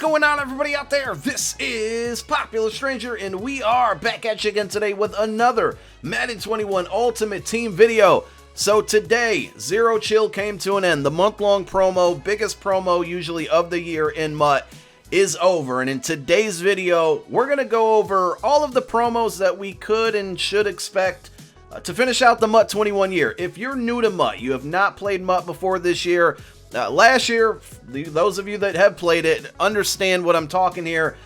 going on, everybody out there? This is Popular Stranger, and we are back at you again today with another Madden 21 Ultimate Team video. So today, Zero Chill came to an end. The month-long promo, biggest promo usually of the year in MUT, is over. And in today's video, we're going to go over all of the promos that we could and should expect to finish out the MUT 21 year. If you're new to MUT, you have not played MUT before this year, last year, those of you that have played it understand what I'm talking here.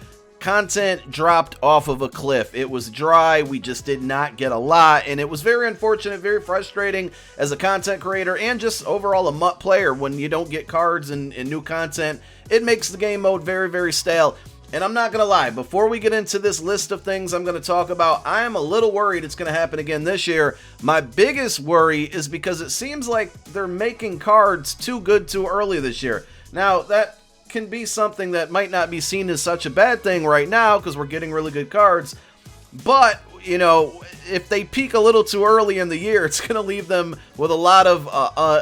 Content dropped off of a cliff. It was dry. We just did not get a lot, and it was very unfortunate, very frustrating as a content creator and just overall a MUT player when you don't get cards and new content. It makes the game mode very, very stale. And I'm not going to lie, before we get into this list of things I'm going to talk about, I am a little worried it's going to happen again this year. My biggest worry is because it seems like they're making cards too good too early this year. Now, that can be something that might not be seen as such a bad thing right now because we're getting really good cards. But, you know, if they peak a little too early in the year, it's going to leave them with a lot of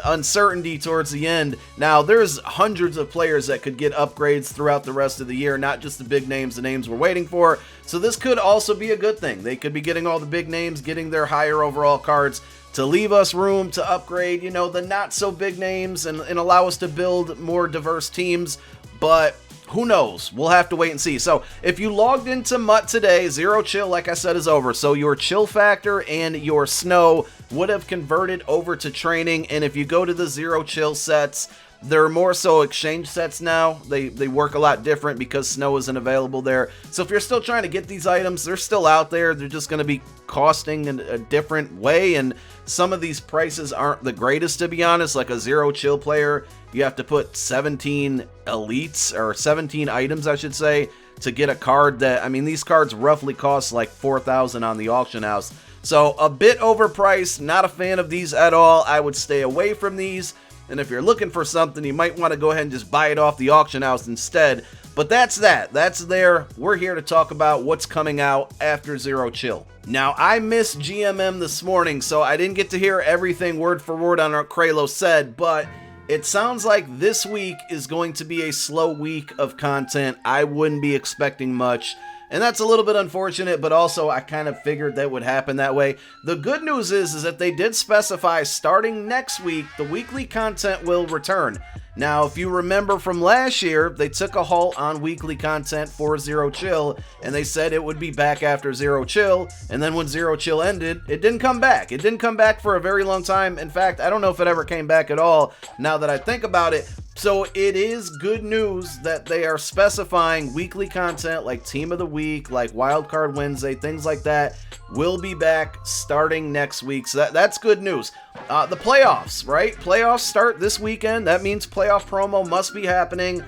uncertainty towards the end. Now, there's hundreds of players that could get upgrades throughout the rest of the year, not just the big names, the names we're waiting for. So this could also be a good thing. They could be getting all the big names, getting their higher overall cards to leave us room to upgrade, you know, the not so big names and allow us to build more diverse teams. But who knows? We'll have to wait and see. So if you logged into MUT today, Zero Chill, like I said, is over. So your chill factor and your snow would have converted over to training. And if you go to the Zero Chill sets, they're more so exchange sets now. They work a lot different because snow isn't available there. So if you're still trying to get these items, they're still out there. They're just going to be costing in a different way. And some of these prices aren't the greatest, to be honest. Like a Zero Chill player, you have to put 17 elites, or 17 items, I should say, to get a card that, I mean, these cards roughly cost like 4,000 on the auction house. So a bit overpriced, not a fan of these at all. I would stay away from these. And if you're looking for something, you might want to go ahead and just buy it off the auction house instead. But that's that. That's there. We're here to talk about what's coming out after Zero Chill. Now, I missed GMM this morning, so I didn't get to hear everything word for word on what Kralo said, but it sounds like this week is going to be a slow week of content. I wouldn't be expecting much. And that's a little bit unfortunate, but also I kind of figured that would happen that way. The good news is that they did specify starting next week, the weekly content will return. Now, if you remember from last year, they took a halt on weekly content for Zero Chill, and they said it would be back after Zero Chill, and then when Zero Chill ended, it didn't come back. It didn't come back for a very long time. In fact, I don't know if it ever came back at all, now that I think about it. So it is good news that they are specifying weekly content like Team of the Week, like Wildcard Wednesday, things like that, will be back starting next week. So that's good news. The playoffs, right? Playoffs start this weekend. That means playoff promo must be happening.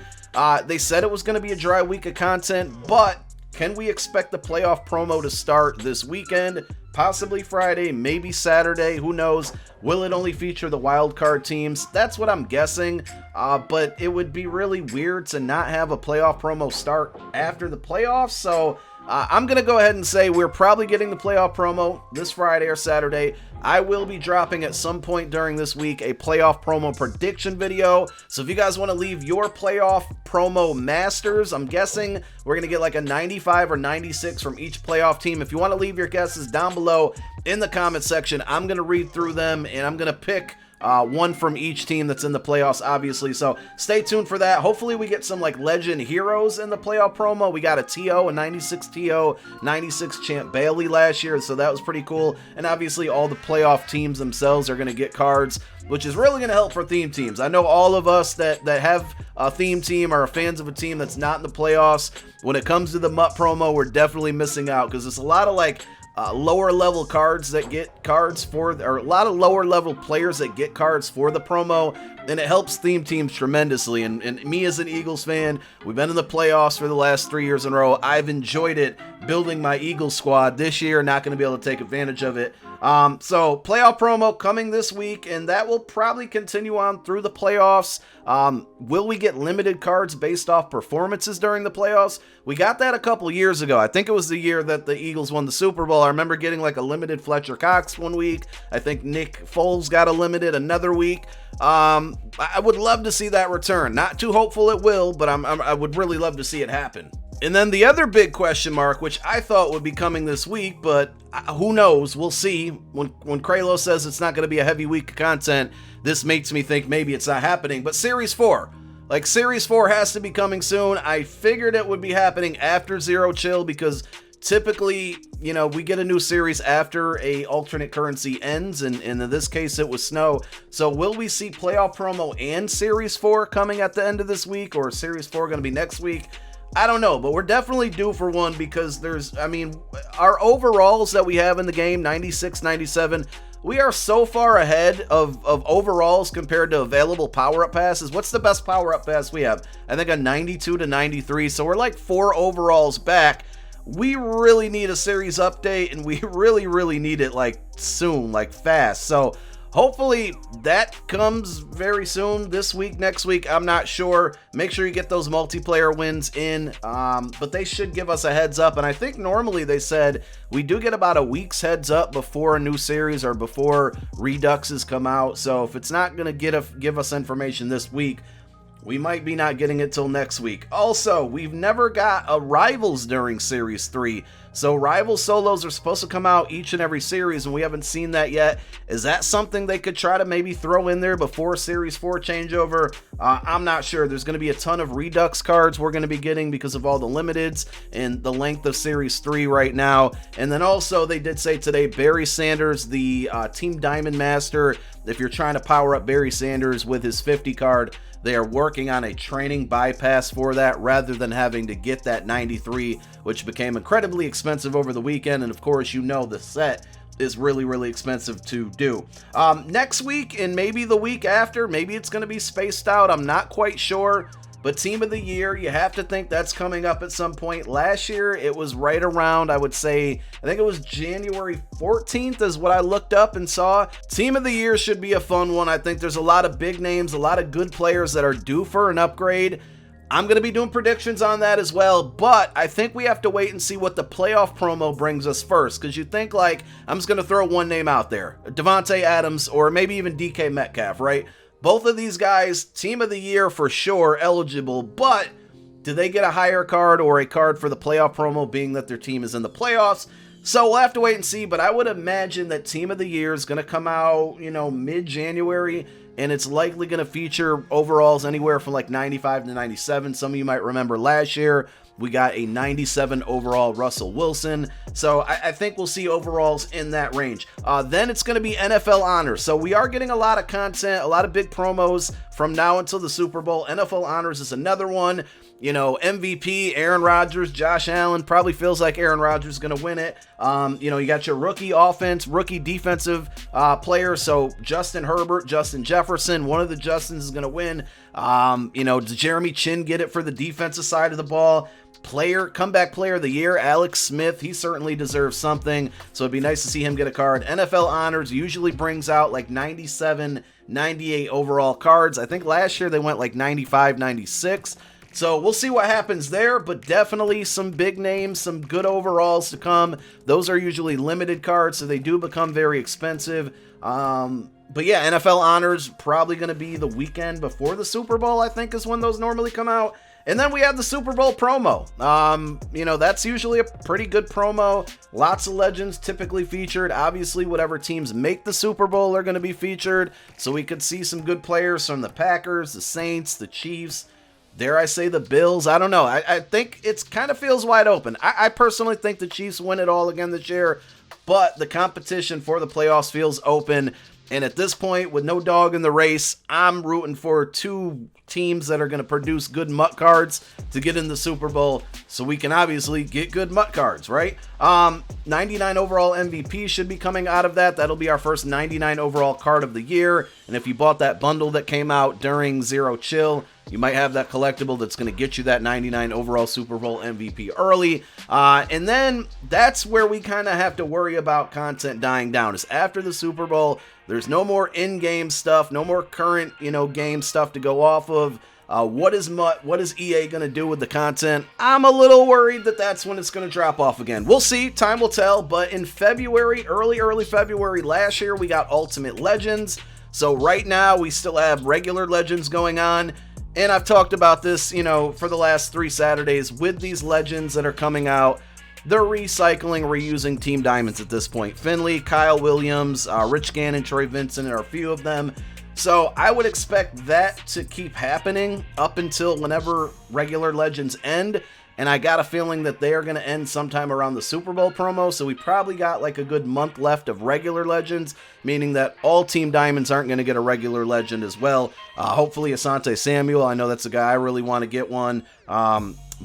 They said it was going to be a dry week of content, but can we expect the playoff promo to start this weekend? Possibly Friday, maybe Saturday, who knows? Will it only feature the wild card teams? That's what I'm guessing, but it would be really weird to not have a playoff promo start after the playoffs, so I'm going to go ahead and say we're probably getting the playoff promo this Friday or Saturday. I will be dropping at some point during this week a playoff promo prediction video. So if you guys want to leave your playoff promo masters, I'm guessing we're going to get like a 95 or 96 from each playoff team. If you want to leave your guesses down below in the comment section, I'm going to read through them and I'm going to pick one from each team that's in the playoffs, obviously. So stay tuned for that. Hopefully we get some like legend heroes in the playoff promo. We got a TO, a 96 TO, 96 Champ Bailey last year, so that was pretty cool. And obviously all the playoff teams themselves are going to get cards, which is really going to help for theme teams. I know all of us that have a theme team are fans of a team that's not in the playoffs. When it comes to the MUT promo, we're definitely missing out because there's a lot of like lower level cards that get cards for, or a lot of lower level players that get cards for the promo, and it helps theme teams tremendously. And me as an Eagles fan, we've been in the playoffs for the last 3 years in a row. I've enjoyed it building my Eagles squad. This year, not going to be able to take advantage of it So playoff promo coming this week, and that will probably continue on through the playoffs. Will we get limited cards based off performances during the playoffs? We got that a couple years ago. I think it was the year that the Eagles won the Super Bowl. I remember getting like a limited Fletcher Cox one week. I think Nick Foles got a limited another week. I would love to see that return. Not too hopeful it will, but I would really love to see it happen. And then the other big question mark, which I thought would be coming this week, but who knows? We'll see. When Kralo says it's not going to be a heavy week of content, this makes me think maybe it's not happening. But Series 4. Like, Series 4 has to be coming soon. I figured it would be happening after Zero Chill because typically, you know, we get a new series after a alternate currency ends, and in this case it was snow. So will we see playoff promo and Series 4 coming at the end of this week, or is Series 4 going to be next week? I don't know, but we're definitely due for one because our overalls that we have in the game, 96, 97, we are so far ahead of overalls compared to available power-up passes. What's the best power-up pass we have? I think a 92 to 93, so we're like 4 overalls back. We really need a series update, and we really need it like soon, like fast. So hopefully that comes very soon, this week, next week, I'm not sure. Make sure you get those multiplayer wins in, but they should give us a heads up. And I think normally they said we do get about a week's heads up before a new series or before Reduxes come out. So if it's not going to give us information this week, we might be not getting it till next week. Also, we've never got a Rivals during Series 3. So Rival solos are supposed to come out each and every series, and we haven't seen that yet. Is that something they could try to maybe throw in there before Series 4 changeover? I'm not sure. There's going to be a ton of Redux cards we're going to be getting because of all the limiteds and the length of Series 3 right now. And then also, they did say today, Barry Sanders, the Team Diamond Master, if you're trying to power up Barry Sanders with his 50 card, they are working on a training bypass for that rather than having to get that 93, which became incredibly expensive over the weekend. And of course, you know the set is really expensive to do. Next week and maybe the week after, maybe it's going to be spaced out. I'm not quite sure. But Team of the Year, you have to think that's coming up at some point. Last year, it was right around, I would say, I think it was January 14th is what I looked up and saw. Team of the Year should be a fun one. I think there's a lot of big names, a lot of good players that are due for an upgrade. I'm going to be doing predictions on that as well, but I think we have to wait and see what the playoff promo brings us first, because you think, like, I'm just going to throw one name out there, Devontae Adams or maybe even DK Metcalf, right? Both of these guys, Team of the Year for sure, eligible, but do they get a higher card or a card for the playoff promo, being that their team is in the playoffs? So we'll have to wait and see, but I would imagine that Team of the Year is going to come out, you know, mid-January, and it's likely going to feature overalls anywhere from like 95 to 97. Some of you might remember last year, we got a 97 overall Russell Wilson. So I think we'll see overalls in that range. Then it's going to be NFL Honors. So we are getting a lot of content, a lot of big promos from now until the Super Bowl. NFL Honors is another one. You know, MVP, Aaron Rodgers, Josh Allen, probably feels like Aaron Rodgers is going to win it. You know, you got your rookie offense, rookie defensive players. So Justin Herbert, Justin Jefferson, one of the Justins is going to win. You know, does Jeremy Chin get it for the defensive side of the ball? Comeback player of the year, Alex Smith, he certainly deserves something, so it'd be nice to see him get a card. NFL Honors usually brings out like 97, 98 overall cards. I think last year they went like 95, 96. So we'll see what happens there, but definitely some big names, some good overalls to come. Those are usually limited cards, so they do become very expensive. But yeah, NFL Honors probably going to be the weekend before the Super Bowl, I think, is when those normally come out. And then we have the Super Bowl promo. You know, that's usually a pretty good promo. Lots of legends typically featured. Obviously, whatever teams make the Super Bowl are going to be featured. So we could see some good players from the Packers, the Saints, the Chiefs. Dare I say the Bills? I don't know. I think it kind of feels wide open. I personally think the Chiefs win it all again this year. But the competition for the playoffs feels open. And at this point, with no dog in the race, I'm rooting for two teams that are going to produce good MUT cards to get in the Super Bowl so we can obviously get good MUT cards, right? 99 overall MVP should be coming out of that. That'll be our first 99 overall card of the year. And if you bought that bundle that came out during Zero Chill, you might have that collectible that's going to get you that 99 overall Super Bowl MVP early. And then that's where we kind of have to worry about content dying down, is after the Super Bowl. There's no more in-game stuff, no more current, game stuff to go off of. What is MUT? What is EA going to do with the content? I'm a little worried that that's when it's going to drop off again. We'll see. Time will tell. But in February, early February last year, we got Ultimate Legends. So right now, we still have regular Legends going on. And I've talked about this, for the last 3 Saturdays with these Legends that are coming out. They're reusing Team Diamonds at this point. Finley, Kyle Williams, Rich Gannon, Troy Vincent are a few of them. So I would expect that to keep happening up until whenever regular Legends end. And I got a feeling that they are going to end sometime around the Super Bowl promo. So we probably got like a good month left of regular Legends, meaning that all Team Diamonds aren't going to get a regular Legend as well. Hopefully Asante Samuel. I know that's a guy I really want to get one.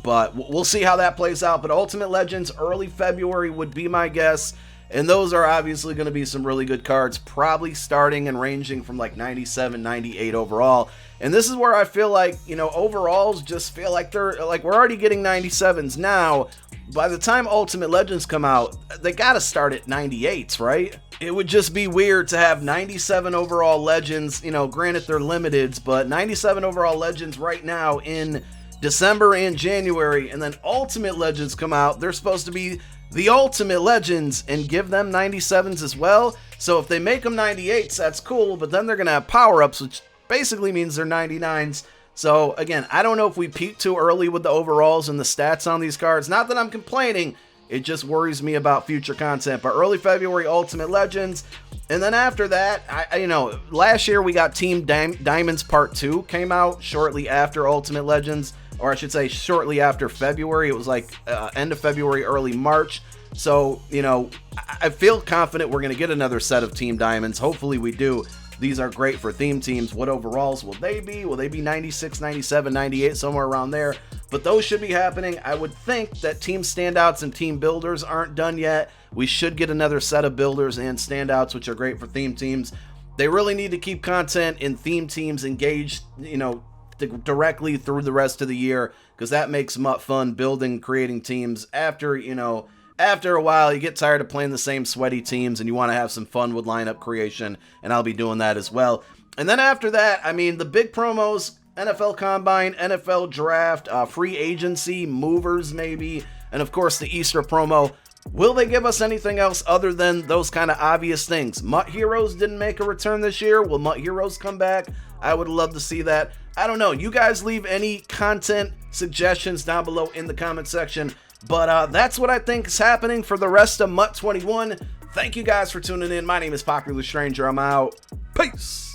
But we'll see how that plays out. But Ultimate Legends, early February would be my guess. And those are obviously going to be some really good cards, probably starting and ranging from like 97, 98 overall. And this is where I feel like, overalls just feel like they're like, we're already getting 97s now. By the time Ultimate Legends come out, they got to start at 98s, right? It would just be weird to have 97 overall Legends, granted they're limiteds, but 97 overall Legends right now in December and January, and then Ultimate Legends come out. They're supposed to be the Ultimate Legends and give them 97s as well. So if they make them 98s, that's cool, but then they're going to have power-ups, which basically means they're 99s. So again, I don't know if we peaked too early with the overalls and the stats on these cards. Not that I'm complaining, it just worries me about future content. But early February, Ultimate Legends. And then after that, last year we got Team Diamonds Part 2 came out shortly after Ultimate Legends. Or I should say shortly after February. It was like end of February, early March. So, I feel confident we're going to get another set of Team Diamonds. Hopefully we do. These are great for theme teams. What overalls will they be? Will they be 96, 97, 98, somewhere around there? But those should be happening. I would think that Team Standouts and Team Builders aren't done yet. We should get another set of Builders and Standouts, which are great for theme teams. They really need to keep content in theme teams engaged, directly through the rest of the year, because that makes MUT fun, building, creating teams. After a while, you get tired of playing the same sweaty teams and you want to have some fun with lineup creation, and I'll be doing that as well. And then after that, the big promos, NFL Combine, NFL Draft, free agency, movers maybe, and of course the Easter promo. Will they give us anything else other than those kind of obvious things? MUT Heroes didn't make a return this year. Will MUT Heroes come back? I would love to see that. I don't know. You guys leave any content suggestions down below in the comment section. But that's what I think is happening for the rest of MUT 21. Thank you guys for tuning in. My name is Popular Stranger. I'm out. Peace.